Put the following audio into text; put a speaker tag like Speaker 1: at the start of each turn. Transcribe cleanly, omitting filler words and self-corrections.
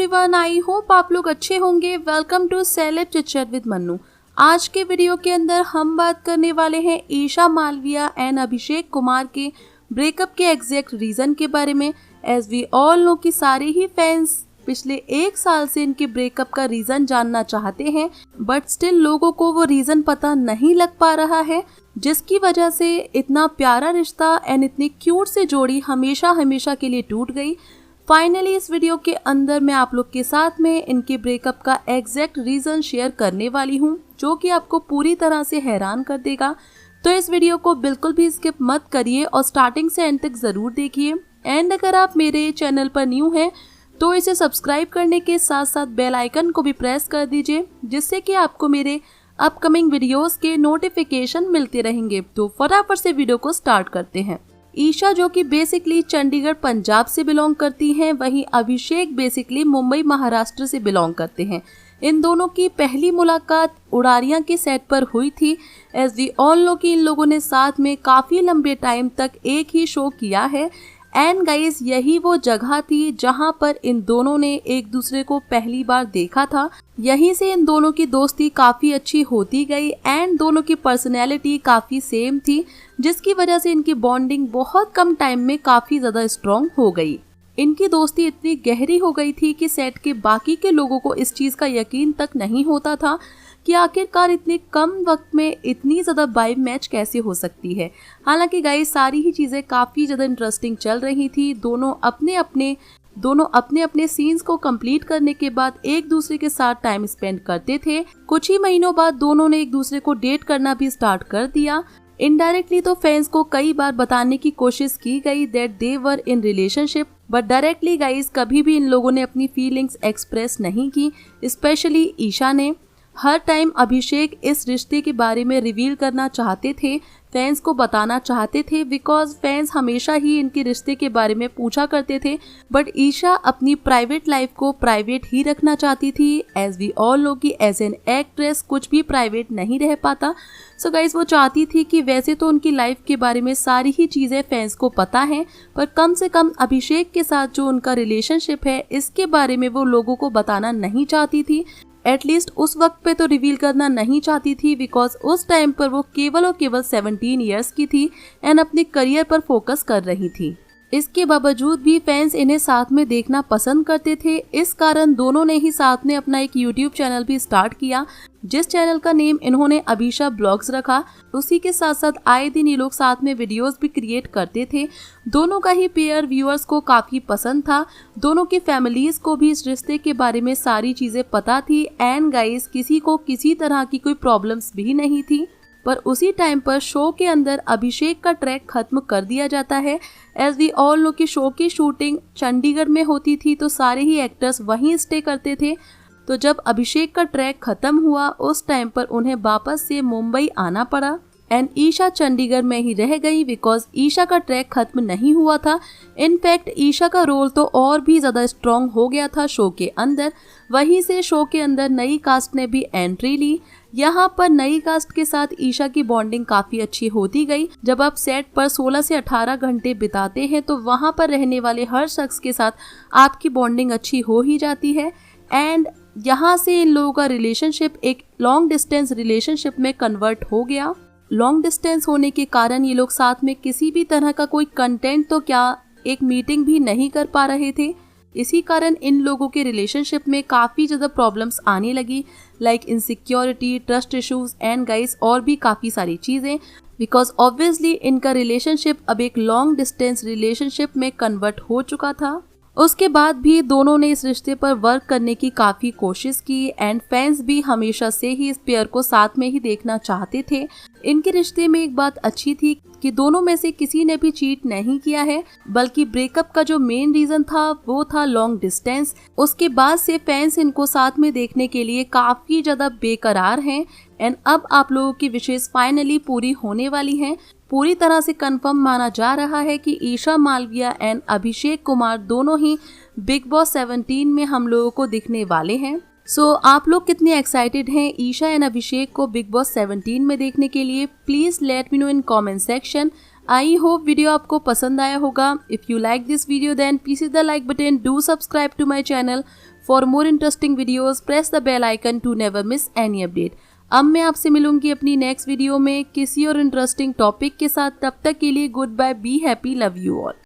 Speaker 1: Everyone, I hope आप लोग अच्छे होंगे। Welcome to celeb chit chat with Mannu. आज के वीडियो के अंदर हम बात करने वाले हैं ईशा मालविया एंड अभिषेक कुमार के ब्रेकअप के एग्जैक्ट रीजन के बारे में। एज वी ऑल नो कि सारे ही फैंस पिछले 1 साल से इनके ब्रेकअप का रीजन जानना चाहते हैं, बट स्टिल लोगों को वो रीजन पता नहीं लग पा रहा है, जिसकी वजह से इतना प्यारा रिश्ता एंड इतनी क्यूट से जोड़ी हमेशा हमेशा के लिए टूट गई। फाइनली इस वीडियो के अंदर मैं आप लोग के साथ में इनके ब्रेकअप का एग्जैक्ट रीजन शेयर करने वाली हूँ, जो कि आपको पूरी तरह से हैरान कर देगा। तो इस वीडियो को बिल्कुल भी स्किप मत करिए और स्टार्टिंग से एंड तक जरूर देखिए। एंड अगर आप मेरे चैनल पर न्यू हैं तो इसे सब्सक्राइब करने के साथ साथ बेल आइकन को भी प्रेस कर दीजिए, जिससे कि आपको मेरे अपकमिंग वीडियोस के नोटिफिकेशन मिलते रहेंगे। तो फटाफट से वीडियो को स्टार्ट करते हैं। ईशा जो कि बेसिकली चंडीगढ़ पंजाब से बिलोंग करती हैं, वहीं अभिषेक बेसिकली मुंबई महाराष्ट्र से बिलोंग करते हैं। इन दोनों की पहली मुलाकात उड़ारियां के सेट पर हुई थी। एज वी ऑल नो कि इन लोगों ने साथ में काफ़ी लंबे टाइम तक एक ही शो किया है। एंड गाइस, यही वो जगह थी जहां पर इन दोनों ने एक दूसरे को पहली बार देखा था। यहीं से इन दोनों की दोस्ती काफ़ी अच्छी होती गई एंड दोनों की पर्सनैलिटी काफ़ी सेम थी, जिसकी वजह से इनकी बॉन्डिंग बहुत कम टाइम में काफ़ी ज़्यादा स्ट्रॉन्ग हो गई। इनकी दोस्ती इतनी गहरी हो गई थी कि सेट के बाकी के लोगों को इस चीज़ का यकीन तक नहीं होता था कि आखिरकार इतने कम वक्त में इतनी ज़्यादा वाइब मैच कैसे हो सकती है। हालांकि गाइस, सारी ही चीज़ें काफ़ी ज़्यादा इंटरेस्टिंग चल रही थी। दोनों अपने अपने सीन्स को कंप्लीट करने के बाद एक दूसरे के साथ टाइम स्पेंड करते थे। कुछ ही महीनों बाद दोनों ने एक दूसरे को डेट करना भी स्टार्ट कर दिया। इनडायरेक्टली तो फैंस को कई बार बताने की कोशिश की गई that they were in relationship, but directly guys कभी भी इन लोगों ने अपनी फीलिंग्स एक्सप्रेस नहीं की। स्पेशली ईशा ने हर टाइम अभिषेक इस रिश्ते के बारे में रिवील करना चाहते थे, फैंस को बताना चाहते थे, बिकॉज फैंस हमेशा ही इनके रिश्ते के बारे में पूछा करते थे। बट ईशा अपनी प्राइवेट लाइफ को प्राइवेट ही रखना चाहती थी। एज वी ऑल नो कि एज एन एक्ट्रेस कुछ भी प्राइवेट नहीं रह पाता। सो गाइज, वो चाहती थी कि वैसे तो उनकी लाइफ के बारे में सारी ही चीज़ें फैंस को पता हैं, पर कम से कम अभिषेक के साथ जो उनका रिलेशनशिप है इसके बारे में वो लोगों को बताना नहीं चाहती थी। एटलीस्ट उस वक्त पे तो रिवील करना नहीं चाहती थी, बिकॉज उस टाइम पर वो केवल और केवल 17 ईयर्स की थी एंड अपने करियर पर फोकस कर रही थी। इसके बावजूद भी फैंस इन्हें साथ में देखना पसंद करते थे। इस कारण दोनों ने ही साथ में अपना एक यूट्यूब चैनल भी स्टार्ट किया, जिस चैनल का नेम इन्होंने अभिषा ब्लॉग्स रखा। उसी के साथ साथ आए दिन ये लोग साथ में वीडियोस भी क्रिएट करते थे। दोनों का ही पेयर व्यूअर्स को काफ़ी पसंद था। दोनों की फैमिलीज को भी इस रिश्ते के बारे में सारी चीज़ें पता थी। एंड गाइस, किसी को किसी तरह की कोई प्रॉब्लम्स भी नहीं थी। पर उसी टाइम पर शो के अंदर अभिषेक का ट्रैक खत्म कर दिया जाता है। एज वी ऑल नो कि शो की शूटिंग चंडीगढ़ में होती थी, तो सारे ही एक्टर्स वहीं स्टे करते थे। तो जब अभिषेक का ट्रैक खत्म हुआ, उस टाइम पर उन्हें वापस से मुंबई आना पड़ा एंड ईशा चंडीगढ़ में ही रह गई, बिकॉज ईशा का ट्रैक खत्म नहीं हुआ था। इनफैक्ट ईशा का रोल तो और भी ज़्यादा स्ट्रॉन्ग हो गया था शो के अंदर। वहीं से शो के अंदर नई कास्ट ने भी एंट्री ली। यहाँ पर नई कास्ट के साथ ईशा की बॉन्डिंग काफ़ी अच्छी होती गई। जब आप सेट पर 16 से 18 घंटे बिताते हैं तो वहाँ पर रहने वाले हर शख्स के साथ आपकी बॉन्डिंग अच्छी हो ही जाती है। एंड यहाँ से इन लोगों का रिलेशनशिप एक लॉन्ग डिस्टेंस रिलेशनशिप में कन्वर्ट हो गया। लॉन्ग डिस्टेंस होने के कारण ये लोग साथ में किसी भी तरह का कोई कंटेंट तो क्या, एक मीटिंग भी नहीं कर पा रहे थे। इसी कारण इन लोगों के रिलेशनशिप में काफ़ी ज़्यादा प्रॉब्लम्स आने लगी, like insecurity, trust issues and guys और भी काफ़ी सारी चीज़ें, बिकॉज ऑब्वियसली इनका रिलेशनशिप अब एक लॉन्ग डिस्टेंस रिलेशनशिप में कन्वर्ट हो चुका था। उसके बाद भी दोनों ने इस रिश्ते पर वर्क करने की काफ़ी कोशिश की एंड फैंस भी हमेशा से ही इस पेयर को साथ में ही देखना चाहते थे। इनके रिश्ते में एक बात अच्छी थी कि दोनों में से किसी ने भी चीट नहीं किया है, बल्कि ब्रेकअप का जो मेन रीज़न था वो था लॉन्ग डिस्टेंस। उसके बाद से फैंस इनको साथ में देखने के लिए काफ़ी ज़्यादा बेकरार हैं एंड अब आप लोगों की विशेष फाइनली पूरी होने वाली हैं। पूरी तरह से कंफर्म माना जा रहा है कि ईशा मालविया एंड अभिषेक कुमार दोनों ही बिग बॉस 17 में हम लोगों को दिखने वाले हैं। सो आप लोग कितने एक्साइटेड हैं ईशा एंड अभिषेक को बिग बॉस 17 में देखने के लिए? Please let me know in comment section. I hope video आपको पसंद आया होगा। If you like this video then please hit the like button, do subscribe to my channel for more interesting videos, press the bell icon to never miss any update. अब मैं आपसे मिलूंगी अपनी next video में किसी और interesting topic के साथ। तब तक के लिए good bye, be happy, love you all.